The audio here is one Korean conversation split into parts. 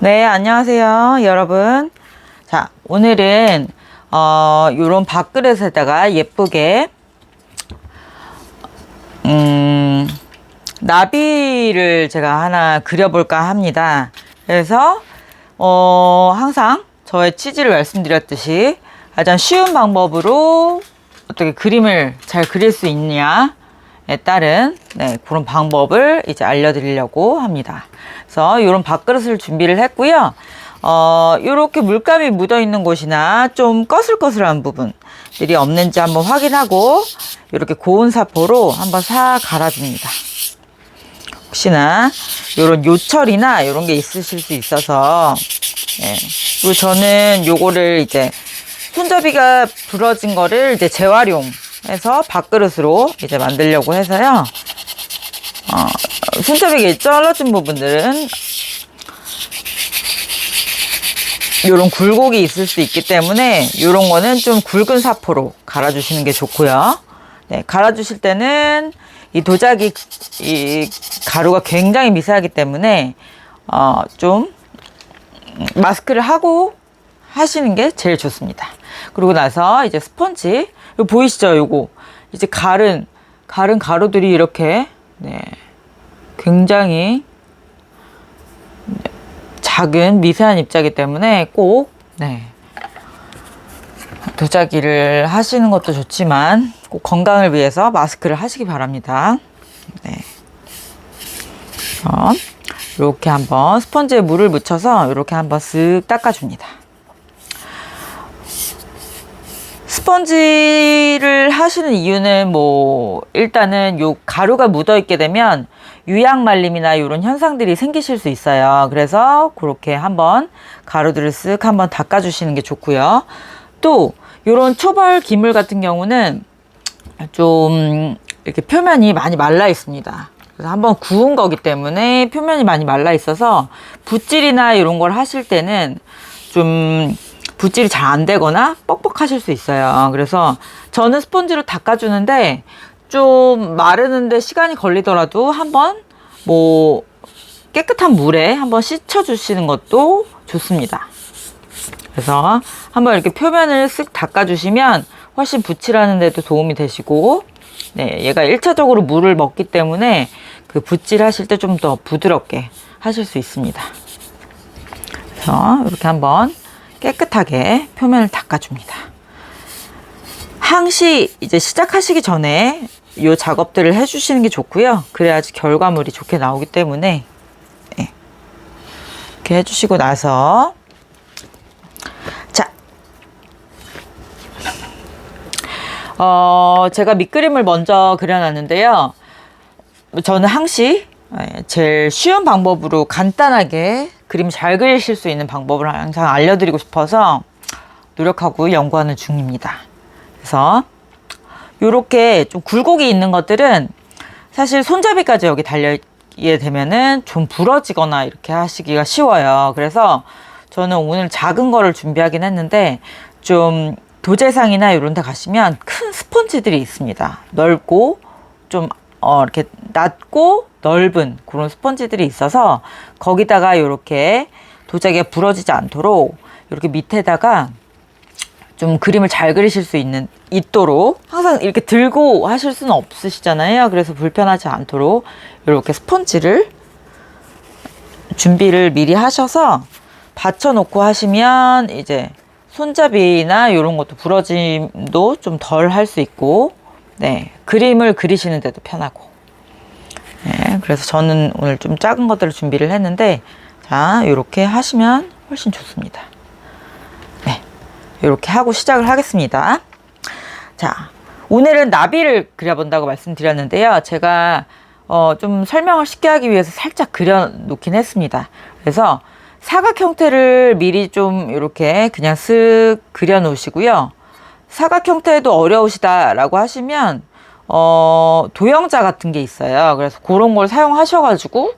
네, 안녕하세요, 여러분. 자, 오늘은 요런 밥그릇에다가 예쁘게 나비를 제가 하나 그려볼까 합니다. 그래서 항상 저의 취지를 말씀드렸듯이 가장 쉬운 방법으로 어떻게 그림을 잘 그릴 수 있냐에 따른 그런 방법을 이제 알려드리려고 합니다. 그래서 이런 밥그릇을 준비를 했고요. 이렇게 물감이 묻어 있는 곳이나 좀 꺼슬꺼슬한 부분들이 없는지 한번 확인하고 이렇게 고운 사포로 한번 싹 갈아줍니다. 혹시나 이런 요철이나 이런 게 있으실 수 있어서 그리고 저는 요거를 이제 손잡이가 부러진 거를 이제 재활용해서 밥그릇으로 이제 만들려고 해서요. 손잡이가 잘라진 부분들은 요런 굴곡이 있을 수 있기 때문에 요런 거는 좀 굵은 사포로 갈아주시는 게 좋고요. 갈아주실 때는 이 도자기 이 가루가 굉장히 미세하기 때문에 좀 마스크를 하고 하시는 게 제일 좋습니다. 그러고 나서 이제 스펀지, 이거 보이시죠? 요거 이제 가른 가루들이 이렇게 굉장히 작은 미세한 입자이기 때문에 꼭 도자기를 하시는 것도 좋지만 꼭 건강을 위해서 마스크를 하시기 바랍니다. 이렇게 한번 스펀지에 물을 묻혀서 이렇게 한번 쓱 닦아줍니다. 스펀지를 하시는 이유는 일단은 요 가루가 묻어 있게 되면 유약 말림이나 이런 현상들이 생기실 수 있어요. 그래서 그렇게 한번 가루들을 쓱 한번 닦아주시는 게 좋고요. 또 이런 초벌 기물 같은 경우는 좀 이렇게 표면이 많이 말라 있습니다. 그래서 한번 구운 거기 때문에 표면이 많이 말라 있어서 붓질이나 이런 걸 하실 때는 좀 붓질이 잘 안 되거나 뻑뻑하실 수 있어요. 그래서 저는 스펀지로 닦아주는데 좀 마르는데 시간이 걸리더라도 한번 깨끗한 물에 한번 씻어주시는 것도 좋습니다. 그래서 한번 이렇게 표면을 쓱 닦아주시면 훨씬 붓칠하는 데도 도움이 되시고 얘가 1차적으로 물을 먹기 때문에 그 붓질 하실 때 좀 더 부드럽게 하실 수 있습니다. 그래서 이렇게 한번 깨끗하게 표면을 닦아줍니다. 항시 이제 시작하시기 전에 이 작업들을 해주시는 게 좋고요. 그래야지 결과물이 좋게 나오기 때문에 이렇게 해주시고 나서 자, 제가 밑그림을 먼저 그려놨는데요. 저는 항시 제일 쉬운 방법으로 간단하게 그림 잘 그리실 수 있는 방법을 항상 알려드리고 싶어서 노력하고 연구하는 중입니다. 그래서 이렇게 좀 굴곡이 있는 것들은 사실 손잡이까지 여기 달리게 되면은 좀 부러지거나 이렇게 하시기가 쉬워요. 그래서 저는 오늘 작은 거를 준비하긴 했는데 좀 도제상이나 이런 데 가시면 큰 스펀지들이 있습니다. 넓고 좀 이렇게 낮고 넓은 그런 스펀지들이 있어서 거기다가 이렇게 도자기가 부러지지 않도록 이렇게 밑에다가 좀 그림을 잘 그리실 수 있도록 항상 이렇게 들고 하실 수는 없으시잖아요. 그래서 불편하지 않도록 이렇게 스펀지를 준비를 미리 하셔서 받쳐놓고 하시면 이제 손잡이나 이런 것도 부러짐도 좀 덜 할 수 있고 그림을 그리시는 데도 편하고 그래서 저는 오늘 좀 작은 것들을 준비를 했는데 자, 이렇게 하시면 훨씬 좋습니다. 이렇게 하고 시작을 하겠습니다. 자, 오늘은 나비를 그려본다고 말씀드렸는데요. 제가 좀 설명을 쉽게 하기 위해서 살짝 그려놓긴 했습니다. 그래서 사각 형태를 미리 좀 이렇게 그냥 쓱 그려 놓으시고요. 사각 형태도 어려우시다라고 하시면 도형자 같은 게 있어요. 그래서 그런 걸 사용하셔가지고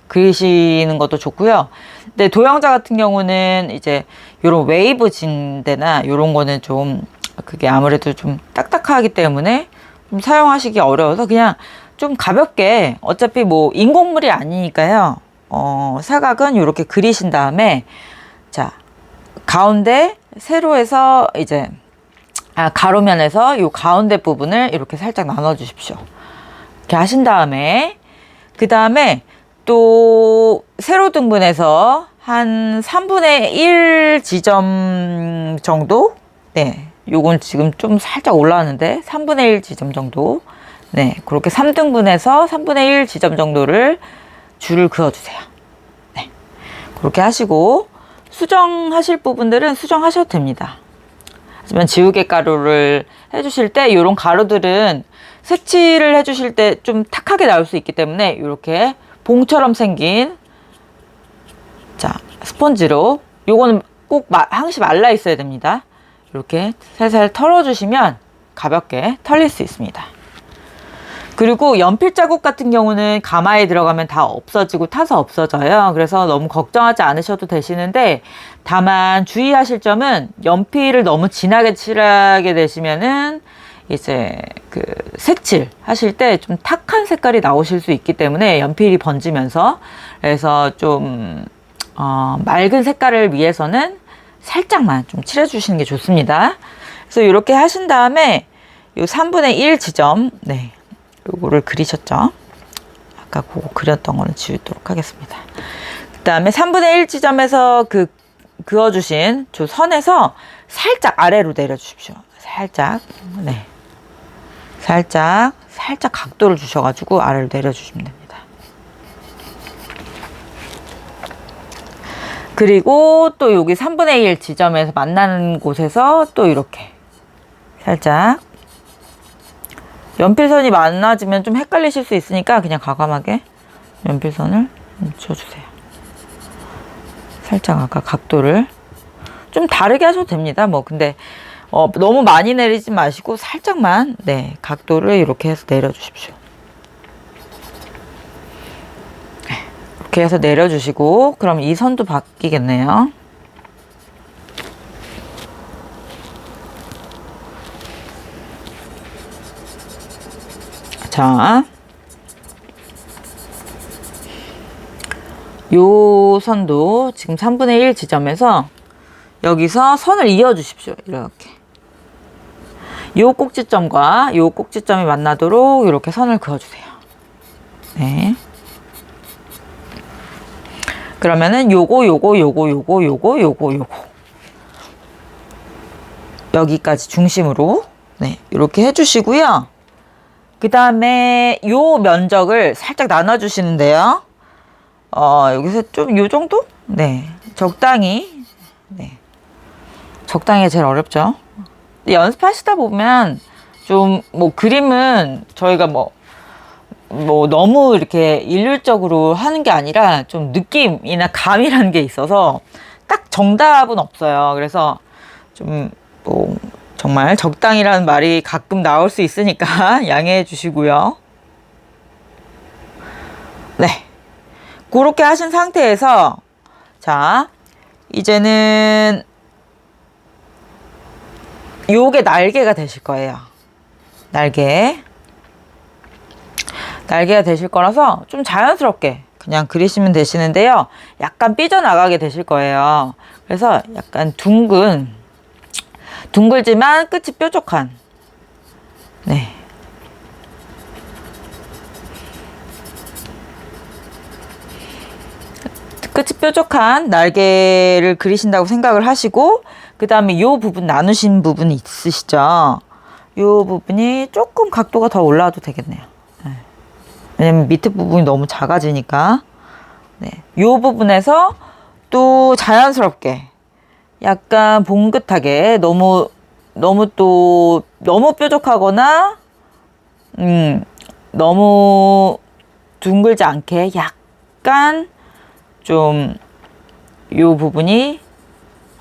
그리시는 것도 좋고요. 근데 도형자 같은 경우는 이제 요런 웨이브 진대나 요런 거는 좀 그게 아무래도 좀 딱딱하기 때문에 좀 사용하시기 어려워서 그냥 좀 가볍게 어차피 인공물이 아니니까요. 사각은 이렇게 그리신 다음에, 자, 가운데 세로에서 이제, 가로면에서 이 가운데 부분을 이렇게 살짝 나눠 주십시오. 이렇게 하신 다음에, 그 다음에 또 세로 등분해서 한 3분의 1 지점 정도? 네. 요건 지금 좀 살짝 올라왔는데 3분의 1 지점 정도. 네. 그렇게 3등분해서 3분의 1 지점 정도를 줄을 그어주세요. 네. 그렇게 하시고 수정하실 부분들은 수정하셔도 됩니다. 하지만 지우개 가루를 해주실 때 이런 가루들은 색칠을 해주실 때 좀 탁하게 나올 수 있기 때문에 이렇게 봉처럼 생긴 자 스펀지로 요거는 꼭 항시 말라 있어야 됩니다. 이렇게 살살 털어주시면 가볍게 털릴 수 있습니다. 그리고 연필 자국 같은 경우는 가마에 들어가면 다 없어지고 타서 없어져요. 그래서 너무 걱정하지 않으셔도 되시는데 다만 주의하실 점은 연필을 너무 진하게 칠하게 되시면은 이제 그 색칠 하실 때 좀 탁한 색깔이 나오실 수 있기 때문에 연필이 번지면서 그래서 좀 맑은 색깔을 위해서는 살짝만 좀 칠해 주시는 게 좋습니다. 그래서 이렇게 하신 다음에 요 3분의 1 지점 네. 요거를 그리셨죠? 아까 그거 그렸던 거는 지우도록 하겠습니다. 그 다음에 3분의 1 지점에서 그어주신 저 선에서 살짝 아래로 내려주십시오. 살짝, 네. 살짝 각도를 주셔가지고 아래로 내려주시면 됩니다. 그리고 또 여기 3분의 1 지점에서 만나는 곳에서 또 이렇게 살짝 연필선이 많아지면 좀 헷갈리실 수 있으니까 그냥 과감하게 연필선을 묻혀주세요. 살짝 아까 각도를 좀 다르게 하셔도 됩니다. 뭐 근데 너무 많이 내리지 마시고 살짝만 네 각도를 이렇게 해서 내려주십시오. 이렇게 해서 내려주시고 그럼 이 선도 바뀌겠네요. 자, 요 선도 지금 3분의 1 지점에서 여기서 선을 이어 주십시오. 이렇게. 요 꼭지점과 요 꼭지점이 만나도록 이렇게 선을 그어주세요. 네. 그러면은 요거 여기까지 중심으로 네 이렇게 해주시고요. 그 다음에 요 면적을 살짝 나눠주시는데요. 여기서 좀 요 정도? 네. 적당히. 네. 적당히 제일 어렵죠. 연습하시다 보면 좀 뭐 그림은 저희가 뭐 너무 이렇게 일률적으로 하는 게 아니라 좀 느낌이나 감이라는 게 있어서 딱 정답은 없어요. 그래서 좀 뭐 정말 적당이라는 말이 가끔 나올 수 있으니까 양해해 주시고요. 네. 그렇게 하신 상태에서 자, 이제는 요게 날개가 되실 거예요. 날개가 되실 거라서 좀 자연스럽게 그냥 그리시면 되시는데요. 약간 삐져나가게 되실 거예요. 그래서 약간 둥글지만 끝이 뾰족한 네. 끝이 뾰족한 날개를 그리신다고 생각을 하시고 그 다음에 요 부분 나누신 부분이 있으시죠? 요 부분이 조금 각도가 더 올라와도 되겠네요. 네. 왜냐면 밑에 부분이 너무 작아지니까 네. 요 부분에서 또 자연스럽게 약간 봉긋하게 너무 뾰족하거나 너무 둥글지 않게 약간 좀 요 부분이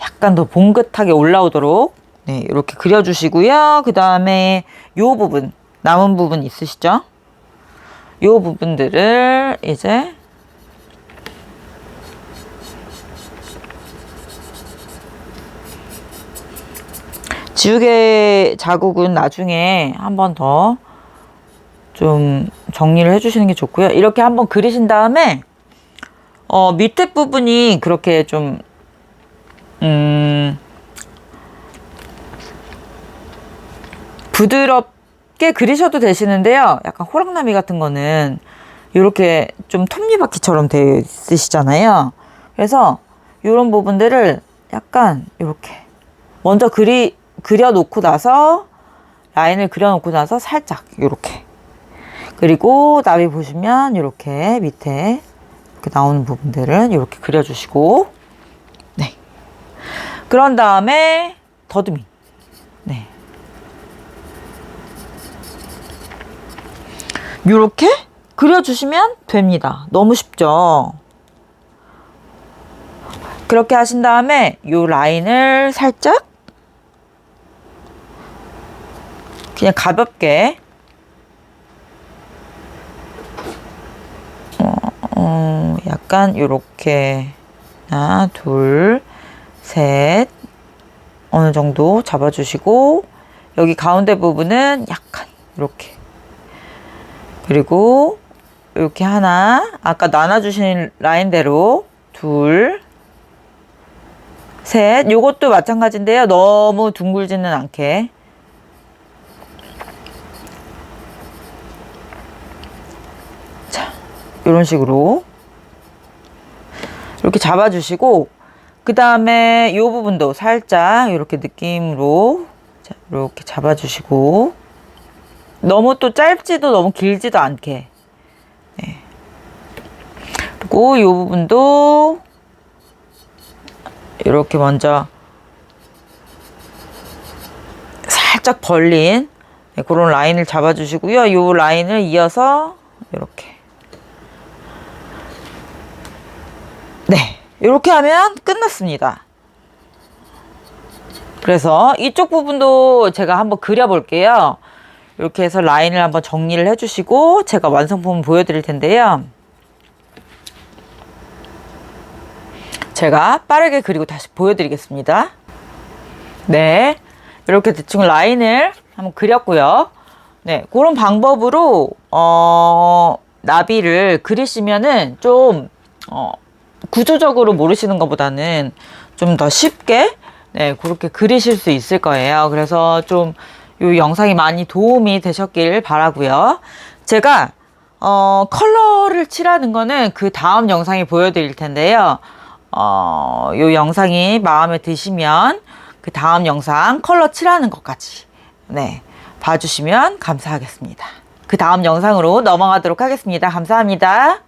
약간 더 봉긋하게 올라오도록 네, 이렇게 그려주시고요. 그 다음에 요 부분 남은 부분 있으시죠? 요 부분들을 이제 지우개 자국은 나중에 한 번 더 좀 정리를 해주시는 게 좋고요. 이렇게 한번 그리신 다음에 밑에 부분이 그렇게 좀 부드럽게 그리셔도 되시는데요. 약간 호랑나비 같은 거는 이렇게 좀 톱니바퀴처럼 되어 있으시잖아요. 그래서 이런 부분들을 약간 이렇게 먼저 그려놓고 나서 라인을 그려놓고 나서 살짝 이렇게, 그리고 나비 보시면 이렇게 밑에 이렇게 나오는 부분들은 이렇게 그려주시고, 네. 그런 다음에 더듬이, 네. 이렇게 그려주시면 됩니다. 너무 쉽죠? 그렇게 하신 다음에 이 라인을 살짝 그냥 가볍게 약간 이렇게 하나, 둘, 셋 어느 정도 잡아주시고, 여기 가운데 부분은 약간 이렇게, 그리고 이렇게 하나, 아까 나눠주신 라인대로 둘, 셋. 요것도 마찬가지인데요. 너무 둥글지는 않게. 자, 이런 식으로 이렇게 잡아주시고, 그 다음에 이 부분도 살짝 이렇게 느낌으로, 자, 이렇게 잡아주시고, 너무 또 짧지도 너무 길지도 않게. 네. 그리고 이 부분도 이렇게 먼저 살짝 벌린, 네, 그런 라인을 잡아주시고요. 이 라인을 이어서 이렇게, 네, 이렇게 하면 끝났습니다. 그래서 이쪽 부분도 제가 한번 그려볼게요. 이렇게 해서 라인을 한번 정리를 해주시고 제가 완성품을 보여드릴 텐데요. 제가 빠르게 그리고 다시 보여드리겠습니다. 네, 이렇게 대충 라인을 한번 그렸고요. 네, 그런 방법으로 나비를 그리시면은 좀 구조적으로 모르시는 것보다는 좀 더 쉽게, 네, 그렇게 그리실 수 있을 거예요. 그래서 좀 이 영상이 많이 도움이 되셨길 바라고요. 제가 컬러를 칠하는 거는 그 다음 영상에 보여드릴 텐데요. 이 영상이 마음에 드시면 그 다음 영상 컬러 칠하는 것까지, 네, 봐주시면 감사하겠습니다. 그 다음 영상으로 넘어가도록 하겠습니다. 감사합니다.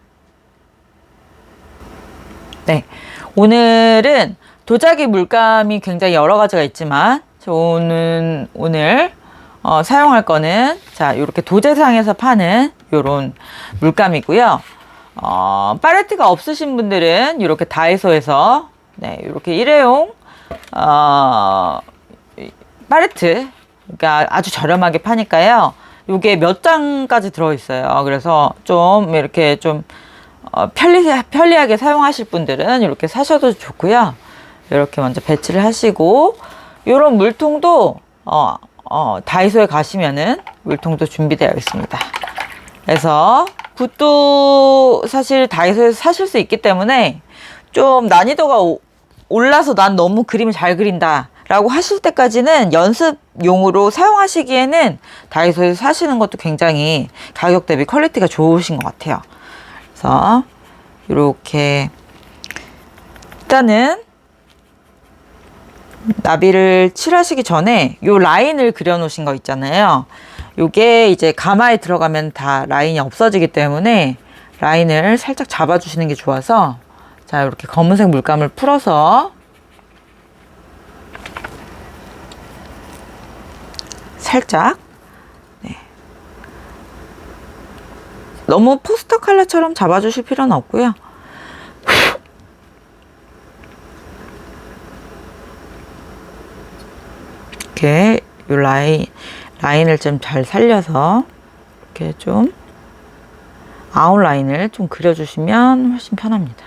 네, 오늘은 도자기 물감이 굉장히 여러 가지가 있지만 저는 오늘 사용할 거는, 자, 이렇게 도제상에서 파는 이런 물감이고요. 팔레트가 없으신 분들은 이렇게 다이소에서, 네, 이렇게 일회용 팔레트, 그러니까 아주 저렴하게 파니까요. 이게 몇 장까지 들어있어요. 그래서 좀 이렇게 좀 편리하게 사용하실 분들은 이렇게 사셔도 좋고요. 이렇게 먼저 배치를 하시고, 이런 물통도 다이소에 가시면은 물통도 준비되어 있습니다. 그래서 붓도 사실 다이소에서 사실 수 있기 때문에 좀 난이도가 올라서 난 너무 그림을 잘 그린다 라고 하실 때까지는 연습용으로 사용하시기에는 다이소에서 사시는 것도 굉장히 가격 대비 퀄리티가 좋으신 것 같아요. 그래서 이렇게 일단은 나비를 칠하시기 전에 요 라인을 그려 놓으신 거 있잖아요. 요게 이제 가마에 들어가면 다 라인이 없어지기 때문에 라인을 살짝 잡아 주시는 게 좋아서, 자, 이렇게 검은색 물감을 풀어서 살짝, 네, 너무 포스터 컬러처럼 잡아 주실 필요는 없고요. 이렇게 요 라인을 좀 잘 살려서 이렇게 좀 아웃라인을 좀 그려주시면 훨씬 편합니다.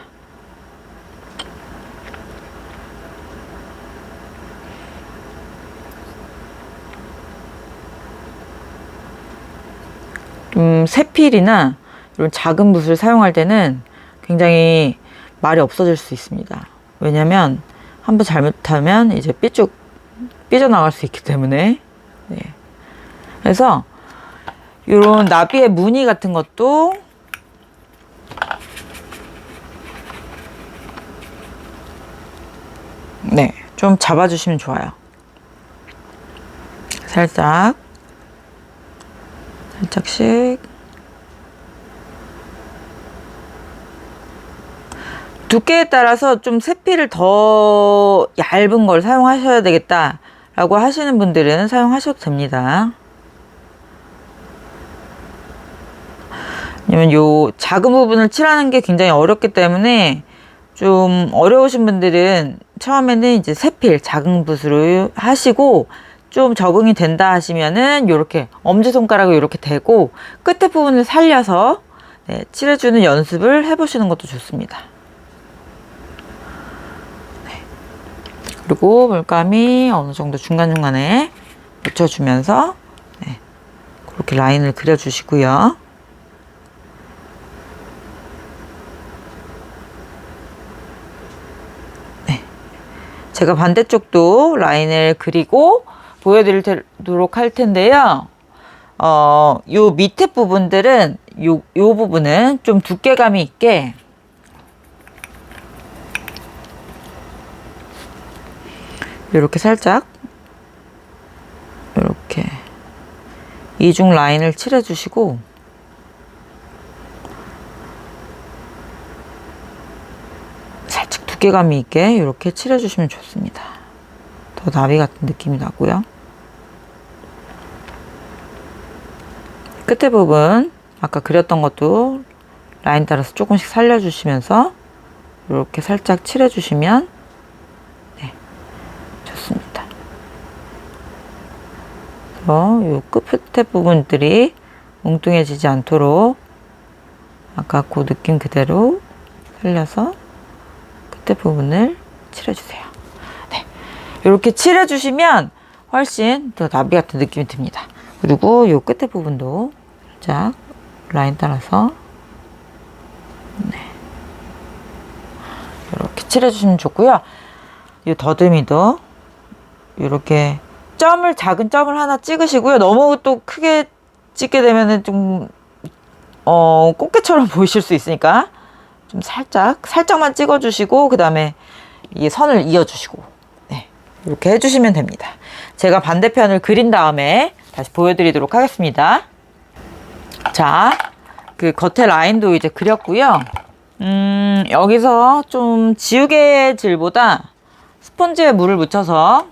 세필이나 이런 작은 붓을 사용할 때는 굉장히 말이 없어질 수 있습니다. 왜냐면 한번 잘못하면 이제 삐져나갈 수 있기 때문에. 네. 그래서 요런 나비의 무늬 같은 것도 네, 좀 잡아주시면 좋아요. 살짝씩 두께에 따라서 좀 세필을 더 얇은 걸 사용하셔야 되겠다 라고 하시는 분들은 사용하셔도 됩니다. 왜냐면 요 작은 부분을 칠하는 게 굉장히 어렵기 때문에 좀 어려우신 분들은 처음에는 이제 세필 작은 붓으로 하시고 좀 적응이 된다 하시면은 요렇게 엄지손가락을 이렇게 대고 끝에 부분을 살려서 네, 칠해주는 연습을 해보시는 것도 좋습니다. 네. 그리고 물감이 어느 정도 중간중간에 묻혀주면서 네, 그렇게 라인을 그려주시고요. 네. 제가 반대쪽도 라인을 그리고 보여드리도록 할 텐데요. 요 밑에 부분들은 요 부분은 좀 두께감이 있게 이렇게 살짝 이렇게 이중 라인을 칠해 주시고 살짝 두께감이 있게 이렇게 칠해 주시면 좋습니다. 더 나비 같은 느낌이 나고요. 끝에 부분 아까 그렸던 것도 라인 따라서 조금씩 살려주시면서 이렇게 살짝 칠해주시면 네, 좋습니다. 그래서 이 끝에 부분들이 뭉뚱해지지 않도록 아까 그 느낌 그대로 살려서 끝에 부분을 칠해주세요. 네, 이렇게 칠해주시면 훨씬 더 나비 같은 느낌이 듭니다. 그리고 이 끝에 부분도 살짝 라인 따라서 네. 이렇게 칠해주시면 좋고요. 이 더듬이도 이렇게 작은 점을 하나 찍으시고요. 너무 또 크게 찍게 되면은 좀 꽃게처럼 보이실 수 있으니까 좀 살짝만 찍어주시고 그 다음에 이 선을 이어주시고 네. 이렇게 해주시면 됩니다. 제가 반대편을 그린 다음에 다시 보여드리도록 하겠습니다. 자, 그 겉에 라인도 이제 그렸고요. 여기서 좀 지우개질보다 스펀지에 물을 묻혀서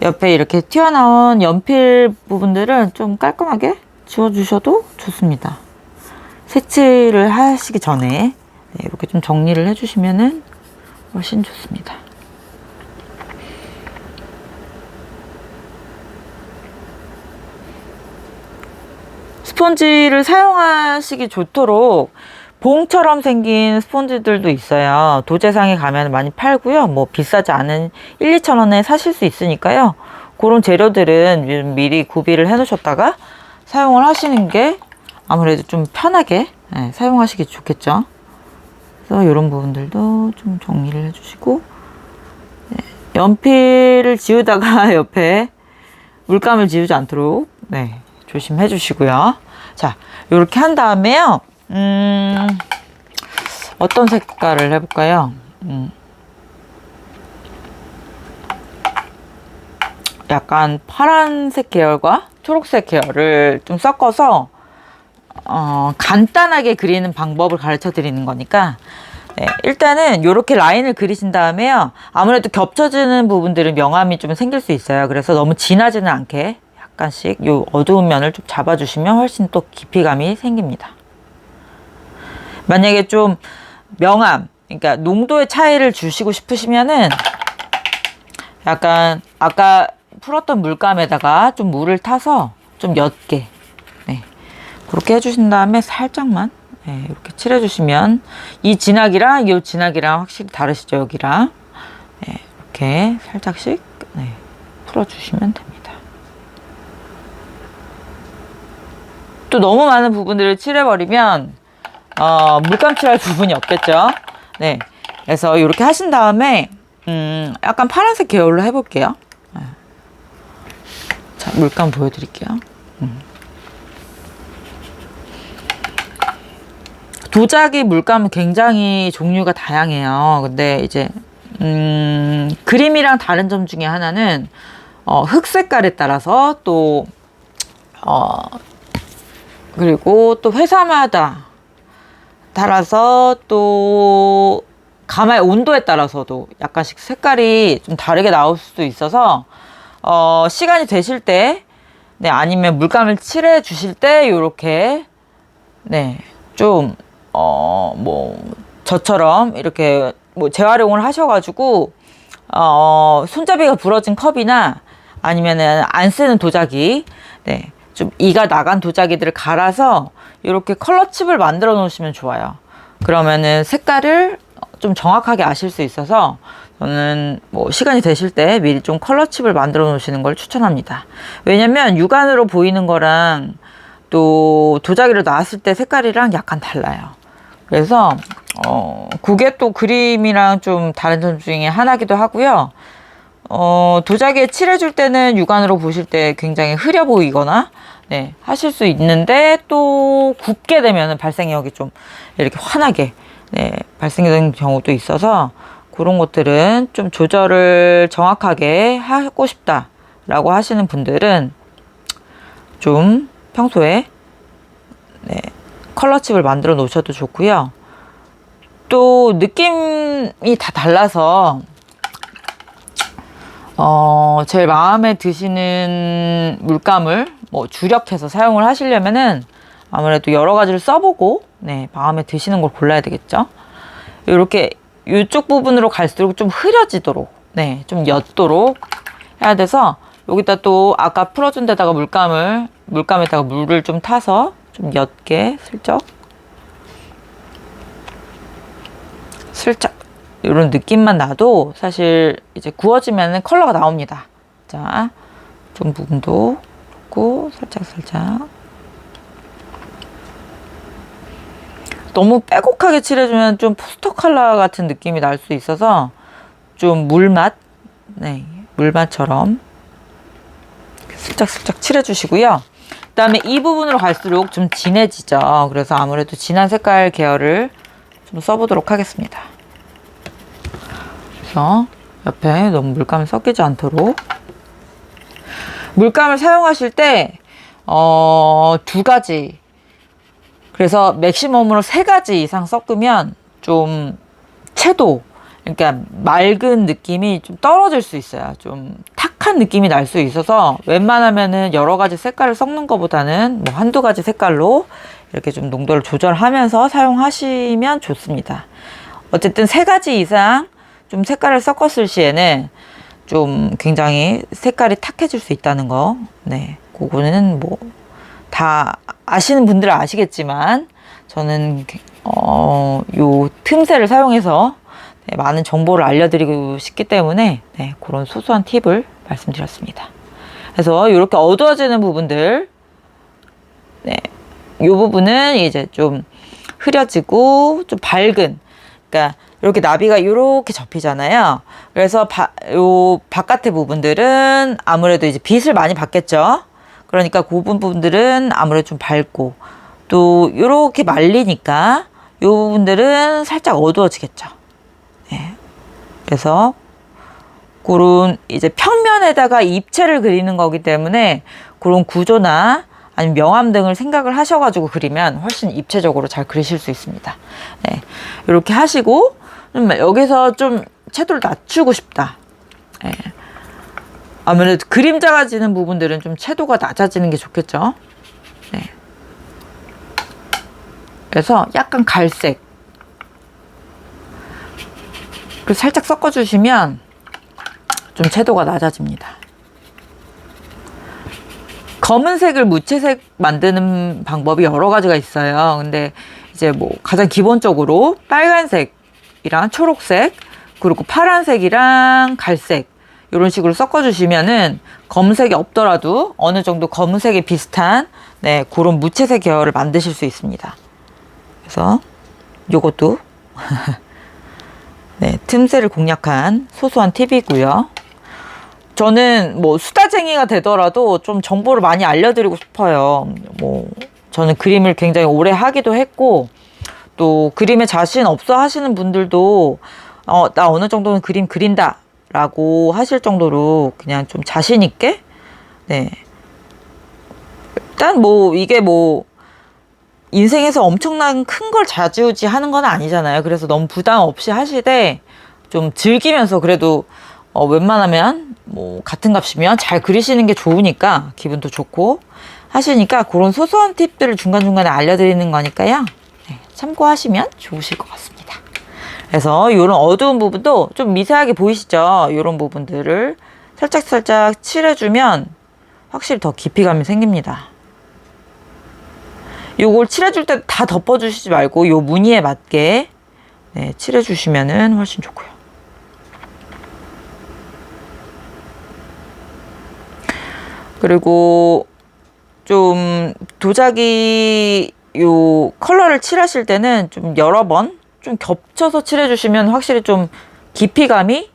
옆에 이렇게 튀어나온 연필 부분들을 좀 깔끔하게 지워주셔도 좋습니다. 색칠을 하시기 전에 네, 이렇게 좀 정리를 해주시면은 훨씬 좋습니다. 스펀지를 사용하시기 좋도록 봉처럼 생긴 스펀지들도 있어요. 도제상에 가면 많이 팔고요. 뭐 비싸지 않은 1, 2천 원에 사실 수 있으니까요. 그런 재료들은 미리 구비를 해 놓으셨다가 사용을 하시는 게 아무래도 좀 편하게 네, 사용하시기 좋겠죠. 그래서 이런 부분들도 좀 정리를 해주시고 네, 연필을 지우다가 옆에 물감을 지우지 않도록 네, 조심해 주시고요. 자, 이렇게 한 다음에요. 어떤 색깔을 해볼까요? 약간 파란색 계열과 초록색 계열을 좀 섞어서 간단하게 그리는 방법을 가르쳐 드리는 거니까 네, 일단은 이렇게 라인을 그리신 다음에요. 아무래도 겹쳐지는 부분들은 명암이 좀 생길 수 있어요. 그래서 너무 진하지는 않게 약간씩 요 어두운 면을 좀 잡아주시면 훨씬 또 깊이감이 생깁니다. 만약에 좀 명암, 그러니까 농도의 차이를 주시고 싶으시면은 약간 아까 풀었던 물감에다가 좀 물을 타서 좀 옅게 네, 그렇게 해주신 다음에 살짝만 네, 이렇게 칠해주시면 이 진하기랑 이 진하기랑 확실히 다르시죠? 여기랑 네, 이렇게 살짝씩 네, 풀어주시면 됩니다. 또 너무 많은 부분들을 칠해버리면 물감 칠할 부분이 없겠죠. 네. 그래서 이렇게 하신 다음에, 약간 파란색 계열로 해볼게요. 자, 물감 보여드릴게요. 도자기 물감은 굉장히 종류가 다양해요. 근데 이제, 그림이랑 다른 점 중에 하나는, 흙 색깔에 따라서 또, 그리고 또 회사마다 따라서 또 가마의 온도에 따라서도 약간씩 색깔이 좀 다르게 나올 수도 있어서 시간이 되실 때, 네, 아니면 물감을 칠해 주실 때 요렇게, 네, 좀 뭐 저처럼 이렇게 뭐 재활용을 하셔가지고 손잡이가 부러진 컵이나 아니면은 안 쓰는 도자기, 네, 좀 이가 나간 도자기들을 갈아서 이렇게 컬러칩을 만들어 놓으시면 좋아요. 그러면은 색깔을 좀 정확하게 아실 수 있어서 저는 뭐 시간이 되실 때 미리 좀 컬러칩을 만들어 놓으시는 걸 추천합니다. 왜냐면 육안으로 보이는 거랑 또 도자기로 나왔을 때 색깔이랑 약간 달라요. 그래서 그게 또 그림이랑 좀 다른 점 중에 하나기도 하고요. 도자기에 칠해줄 때는 육안으로 보실 때 굉장히 흐려 보이거나, 네, 하실 수 있는데 또 굽게 되면 발생력이 좀 이렇게 환하게, 네, 발생되는 경우도 있어서 그런 것들은 좀 조절을 정확하게 하고 싶다라고 하시는 분들은 좀 평소에, 네, 컬러칩을 만들어 놓으셔도 좋고요. 또 느낌이 다 달라서 제일 마음에 드시는 물감을 뭐 주력해서 사용을 하시려면은 아무래도 여러 가지를 써보고, 네, 마음에 드시는 걸 골라야 되겠죠. 이렇게 이쪽 부분으로 갈수록 좀 흐려지도록, 네, 좀 옅도록 해야 돼서 여기다 또 아까 풀어준 데다가 물감에다가 물을 좀 타서 좀 옅게 슬쩍 이런 느낌만 나도 사실 이제 구워지면 컬러가 나옵니다. 자, 좀 부분도 그렇고 살짝 너무 빼곡하게 칠해주면 좀 포스터 컬러 같은 느낌이 날 수 있어서 좀 물맛, 네, 물맛처럼 슬쩍슬쩍 칠해주시고요. 그 다음에 이 부분으로 갈수록 좀 진해지죠. 그래서 아무래도 진한 색깔 계열을 좀 써보도록 하겠습니다. 그래서 옆에 너무 물감이 섞이지 않도록, 물감을 사용하실 때 두 가지, 그래서 맥시멈으로 3가지 이상 섞으면 좀 채도, 그러니까 맑은 느낌이 좀 떨어질 수 있어요. 좀 탁한 느낌이 날 수 있어서 웬만하면은 여러 가지 색깔을 섞는 것보다는 뭐 한두 가지 색깔로 이렇게 좀 농도를 조절하면서 사용하시면 좋습니다. 어쨌든 3가지 이상 좀 색깔을 섞었을 시에는 좀 굉장히 색깔이 탁해질 수 있다는 거, 네, 그거는 뭐 다 아시는 분들은 아시겠지만 저는 요 틈새를 사용해서, 네, 많은 정보를 알려드리고 싶기 때문에, 네, 그런 소소한 팁을 말씀드렸습니다. 그래서 이렇게 어두워지는 부분들, 네, 요 부분은 이제 좀 흐려지고 좀 밝은, 그러니까 이렇게 나비가 이렇게 접히잖아요. 그래서 요 바깥의 부분들은 아무래도 이제 빛을 많이 받겠죠. 그러니까 그 부분들은 아무래도 좀 밝고, 또 이렇게 말리니까 이 부분들은 살짝 어두워지겠죠. 네. 그래서 그런 이제 평면에다가 입체를 그리는 거기 때문에 그런 구조나 아니면 명암 등을 생각을 하셔가지고 그리면 훨씬 입체적으로 잘 그리실 수 있습니다. 네. 이렇게 하시고 여기서 좀 채도를 낮추고 싶다. 네. 아무래도 그림자가 지는 부분들은 좀 채도가 낮아지는 게 좋겠죠. 네. 그래서 약간 갈색, 그리고 살짝 섞어주시면 좀 채도가 낮아집니다. 검은색을 무채색 만드는 방법이 여러 가지가 있어요. 근데 이제 뭐 가장 기본적으로 빨간색이랑 초록색, 그리고 파란색이랑 갈색 이런 식으로 섞어주시면은 검은색이 없더라도 어느 정도 검은색이 비슷한, 네, 그런 무채색 계열을 만드실 수 있습니다. 그래서 요것도 네, 틈새를 공략한 소소한 팁이고요. 저는 뭐 수다쟁이가 되더라도 좀 정보를 많이 알려드리고 싶어요. 뭐 저는 그림을 굉장히 오래 하기도 했고, 또 그림에 자신 없어 하시는 분들도 나 어느 정도는 그림 그린다 라고 하실 정도로 그냥 좀 자신 있게, 네, 일단 뭐 이게 뭐 인생에서 엄청난 큰 걸 좌지우지 하는 건 아니잖아요. 그래서 너무 부담 없이 하시되 좀 즐기면서 그래도 웬만하면 뭐 같은 값이면 잘 그리시는 게 좋으니까 기분도 좋고 하시니까 그런 소소한 팁들을 중간중간에 알려드리는 거니까요. 네, 참고하시면 좋으실 것 같습니다. 그래서 이런 어두운 부분도 좀 미세하게 보이시죠? 이런 부분들을 살짝살짝 칠해주면 확실히 더 깊이감이 생깁니다. 요걸 칠해줄 때 다 덮어주시지 말고 요 무늬에 맞게 네, 칠해주시면은 훨씬 좋고요. 그리고 좀 도자기 요 컬러를 칠하실 때는 좀 여러 번 좀 겹쳐서 칠해주시면 확실히 좀 깊이감이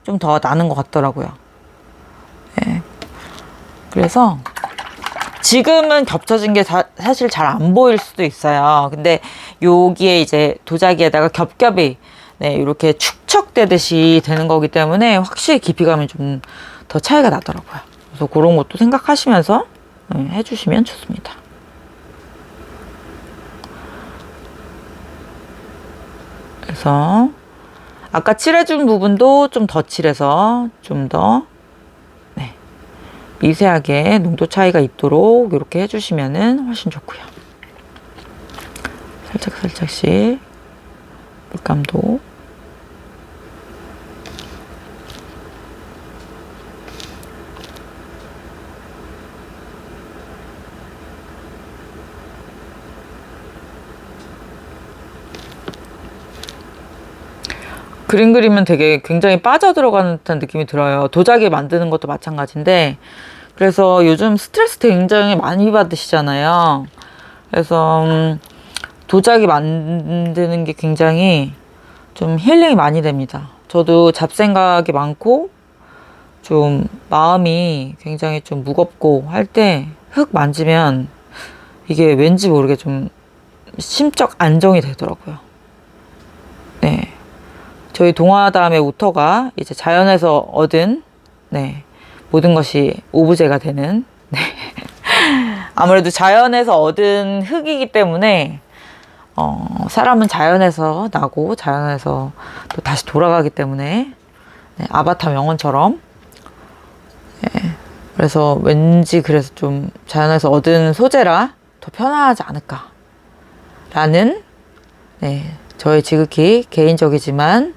좀 더 나는 것 같더라고요. 네. 그래서 지금은 겹쳐진 게 사실 잘 안 보일 수도 있어요. 근데 여기에 이제 도자기에다가 겹겹이 네, 이렇게 축척되듯이 되는 거기 때문에 확실히 깊이감이 좀 더 차이가 나더라고요. 그래서 그런 것도 생각하시면서 해주시면 좋습니다. 그래서 아까 칠해준 부분도 좀 더 칠해서 좀 더 미세하게 농도 차이가 있도록 이렇게 해주시면은 훨씬 좋고요. 살짝씩 물감도 그림 그리면 되게 굉장히 빠져들어가는 듯한 느낌이 들어요. 도자기 만드는 것도 마찬가지인데, 그래서 요즘 스트레스 굉장히 많이 받으시잖아요. 그래서 도자기 만드는 게 굉장히 좀 힐링이 많이 됩니다. 저도 잡생각이 많고 좀 마음이 굉장히 좀 무겁고 할 때 흙 만지면 이게 왠지 모르게 좀 심적 안정이 되더라고요. 네. 저희 동화다음의 오터가 이제 자연에서 얻은 네, 모든 것이 오브제가 되는 네. 아무래도 자연에서 얻은 흙이기 때문에 사람은 자연에서 나고 자연에서 또 다시 돌아가기 때문에 네, 아바타 명언처럼 네, 그래서 왠지 그래서 좀 자연에서 얻은 소재라 더 편안하지 않을까 라는 네, 저의 지극히 개인적이지만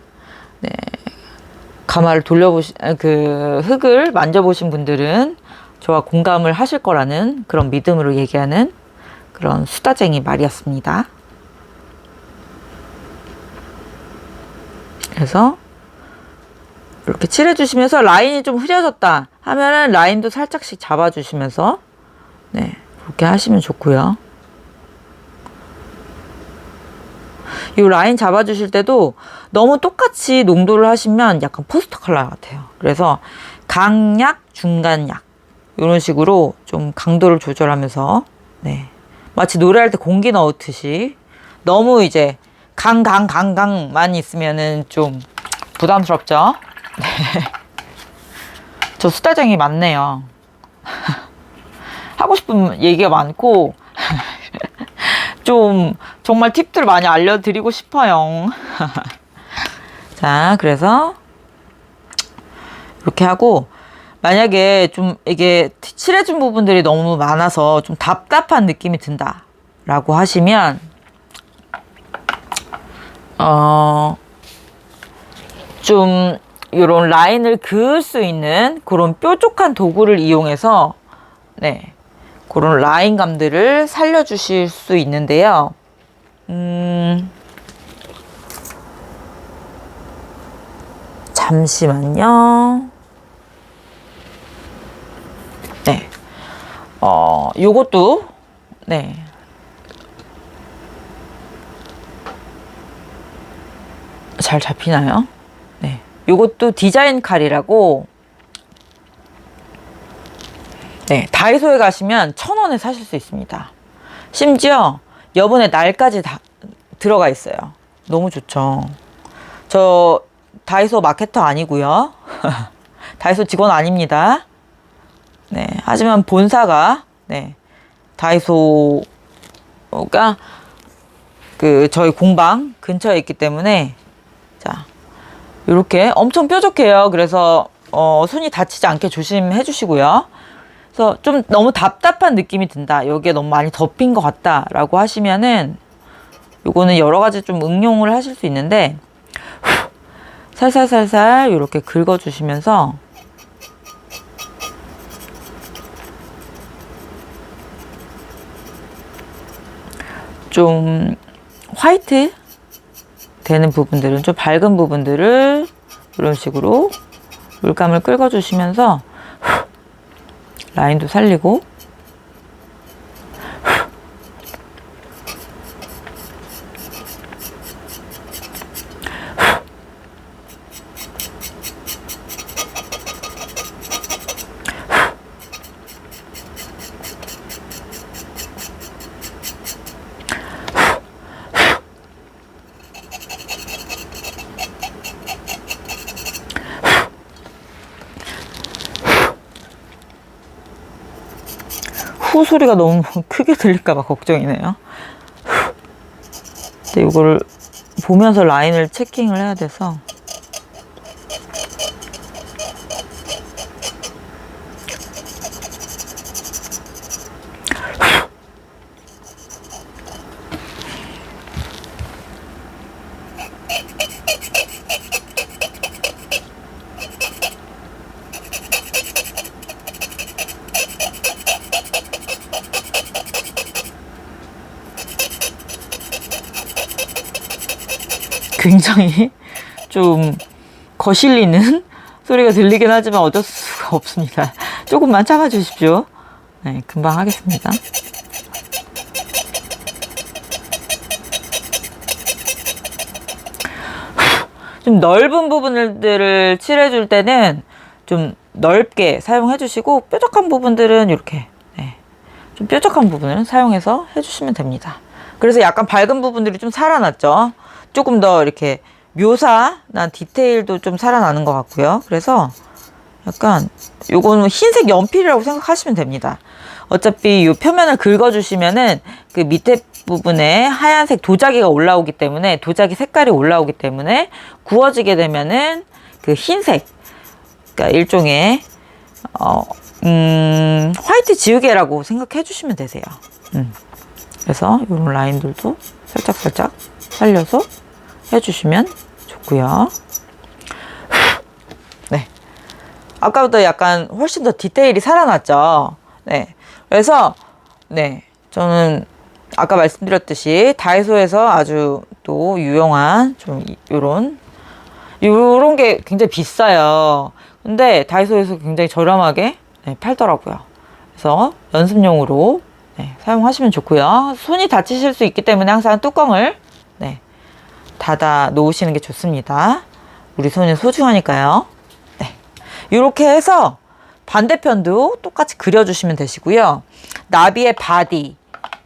네, 가마를 그 흙을 만져보신 분들은 저와 공감을 하실 거라는 그런 믿음으로 얘기하는 그런 수다쟁이 말이었습니다. 그래서 이렇게 칠해주시면서 라인이 좀 흐려졌다 하면은 라인도 살짝씩 잡아주시면서 네, 그렇게 하시면 좋고요. 이 라인 잡아주실 때도 너무 똑같이 농도를 하시면 약간 포스터 컬러 같아요. 그래서 강약, 중간약 이런 식으로 좀 강도를 조절하면서 네, 마치 노래할 때 공기 넣듯이 너무 이제 강만 있으면은 좀 부담스럽죠. 네. 저 수다쟁이 많네요. 하고 싶은 얘기가 많고 좀 정말 팁들을 많이 알려드리고 싶어요. 자, 그래서 이렇게 하고 만약에 좀 이게 칠해준 부분들이 너무 많아서 좀 답답한 느낌이 든다 라고 하시면 좀 이런 라인을 그을 수 있는 그런 뾰족한 도구를 이용해서 네, 그런 라인감들을 살려주실 수 있는데요. 잠시만요. 네. 요것도, 네. 잘 잡히나요? 네. 요것도 디자인 칼이라고, 네, 다이소에 가시면 1,000원에 사실 수 있습니다. 심지어 여분의 날까지 다 들어가 있어요. 너무 좋죠. 저 다이소 마케터 아니고요. 다이소 직원 아닙니다. 네, 하지만 본사가, 네, 다이소가 그 저희 공방 근처에 있기 때문에, 자, 요렇게 엄청 뾰족해요. 그래서 손이 다치지 않게 조심해 주시고요. 그래서 좀 너무 답답한 느낌이 든다, 여기에 너무 많이 덮인 것 같다 라고 하시면은, 요거는 여러 가지 좀 응용을 하실 수 있는데, 살살살살 이렇게 긁어 주시면서 좀 화이트 되는 부분들은, 좀 밝은 부분들을 이런 식으로 물감을 긁어 주시면서 라인도 살리고, 후 소리가 너무 크게 들릴까봐 걱정이네요. 근데 이거를 보면서 라인을 체킹을 해야 돼서, 굉장히 좀 거실리는 소리가 들리긴 하지만 어쩔 수가 없습니다. 조금만 참아 주십시오. 네, 금방 하겠습니다. 좀 넓은 부분들을 칠해줄 때는 좀 넓게 사용해 주시고, 뾰족한 부분들은 이렇게, 네, 좀 뾰족한 부분을 사용해서 해주시면 됩니다. 그래서 약간 밝은 부분들이 좀 살아났죠. 조금 더 이렇게 묘사난 디테일도 좀 살아나는 것 같고요. 그래서 약간 요거는 흰색 연필이라고 생각하시면 됩니다. 어차피 이 표면을 긁어주시면은 그 밑에 부분에 하얀색 도자기가 올라오기 때문에, 도자기 색깔이 올라오기 때문에 구워지게 되면은 그 흰색, 그러니까 일종의 화이트 지우개라고 생각해 주시면 되세요. 그래서 이런 라인들도 살짝살짝 살려서 해주시면 좋고요. 네, 아까보다 약간 훨씬 더 디테일이 살아났죠. 네, 그래서 네, 저는 아까 말씀드렸듯이 다이소에서 아주 또 유용한 좀 요런 게 굉장히 비싸요. 근데 다이소에서 굉장히 저렴하게, 네, 팔더라고요. 그래서 연습용으로, 네, 사용하시면 좋고요. 손이 다치실 수 있기 때문에 항상 뚜껑을, 네, 닫아 놓으시는 게 좋습니다. 우리 손이 소중하니까요. 네, 이렇게 해서 반대편도 똑같이 그려주시면 되시고요. 나비의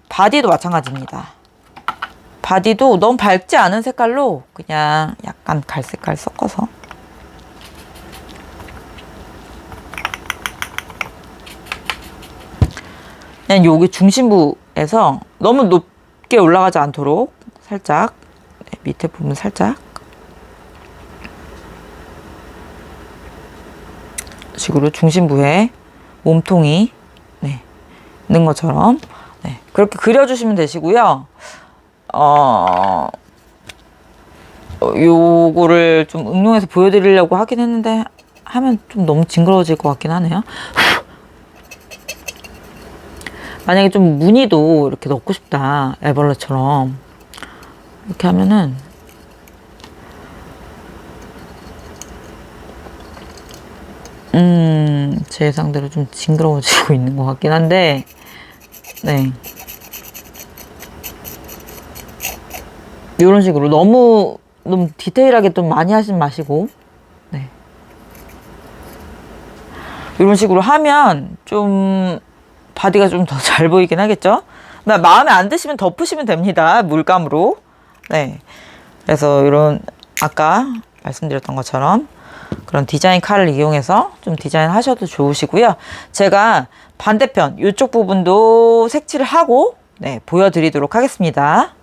바디도 마찬가지입니다. 바디도 너무 밝지 않은 색깔로 그냥 약간 갈색깔 섞어서, 그냥 여기 중심부에서 너무 높게 올라가지 않도록 살짝, 네, 밑에 부분 살짝 식으로 중심부에 몸통이, 네, 있는 것처럼, 네, 그렇게 그려주시면 되시고요. 요거를 좀 응용해서 보여드리려고 하긴 했는데 하면 좀 너무 징그러워질 것 같긴 하네요. 만약에 좀 무늬도 이렇게 넣고 싶다, 애벌레처럼, 이렇게 하면은 제 예상대로 좀 징그러워지고 있는 것 같긴 한데, 네, 이런 식으로 너무 너무 디테일하게 좀 많이 하지 마시고, 네. 이런 식으로 하면 좀 바디가 좀 더 잘 보이긴 하겠죠? 마음에 안 드시면 덮으시면 됩니다. 물감으로. 네. 그래서 이런 아까 말씀드렸던 것처럼 그런 디자인 칼을 이용해서 좀 디자인 하셔도 좋으시고요. 제가 반대편 이쪽 부분도 색칠을 하고 네, 보여드리도록 하겠습니다.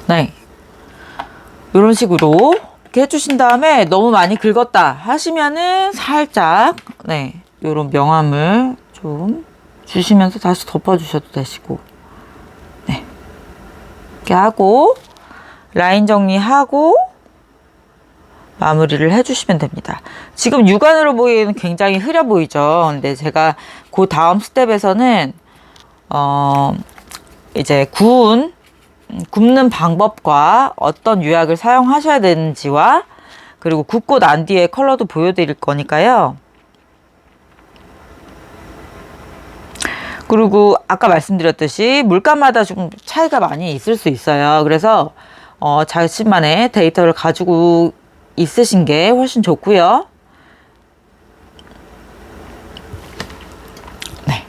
네. 이런 식으로 이렇게 해주신 다음에 너무 많이 긁었다 하시면은 살짝, 네. 요런 명암을 좀 주시면서 다시 덮어주셔도 되시고, 네. 이렇게 하고, 라인 정리하고, 마무리를 해주시면 됩니다. 지금 육안으로 보기에는 굉장히 흐려 보이죠. 근데 제가 그 다음 스텝에서는, 이제 굽는 방법과 어떤 유약을 사용하셔야 되는지와 그리고 굽고 난 뒤에 컬러도 보여드릴 거니까요. 그리고 아까 말씀드렸듯이 물감마다 좀 차이가 많이 있을 수 있어요. 그래서 자신만의 데이터를 가지고 있으신 게 훨씬 좋고요. 네.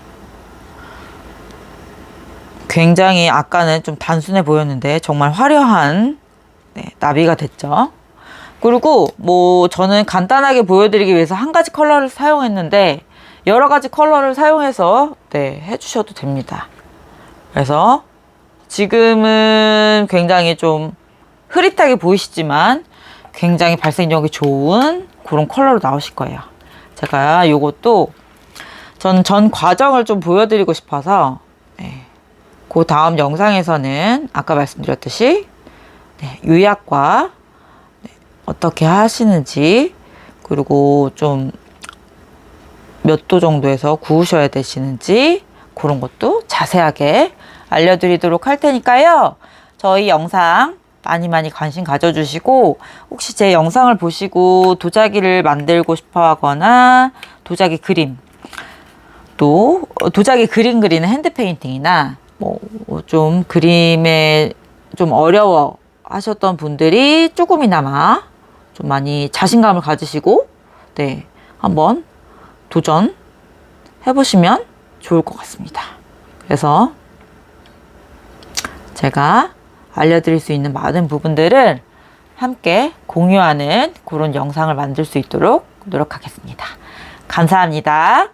굉장히 아까는 좀 단순해 보였는데 정말 화려한 나비가 됐죠. 그리고 뭐 저는 간단하게 보여드리기 위해서 한 가지 컬러를 사용했는데 여러 가지 컬러를 사용해서 해주셔도 됩니다. 그래서 지금은 굉장히 좀 흐릿하게 보이시지만 굉장히 발색력이 좋은 그런 컬러로 나오실 거예요. 제가 요것도 전 과정을 좀 보여드리고 싶어서 그 다음 영상에서는 아까 말씀드렸듯이 유약과 어떻게 하시는지 그리고 좀 몇 도 정도에서 구우셔야 되시는지 그런 것도 자세하게 알려드리도록 할 테니까요. 저희 영상 많이 관심 가져주시고 혹시 제 영상을 보시고 도자기를 만들고 싶어 하거나 도자기 그림 또 도자기 그림 그리는 핸드 페인팅이나 뭐 좀 그림에 좀 어려워 하셨던 분들이 조금이나마 좀 많이 자신감을 가지시고 한번 도전 해보시면 좋을 것 같습니다. 그래서 제가 알려드릴 수 있는 많은 부분들을 함께 공유하는 그런 영상을 만들 수 있도록 노력하겠습니다. 감사합니다.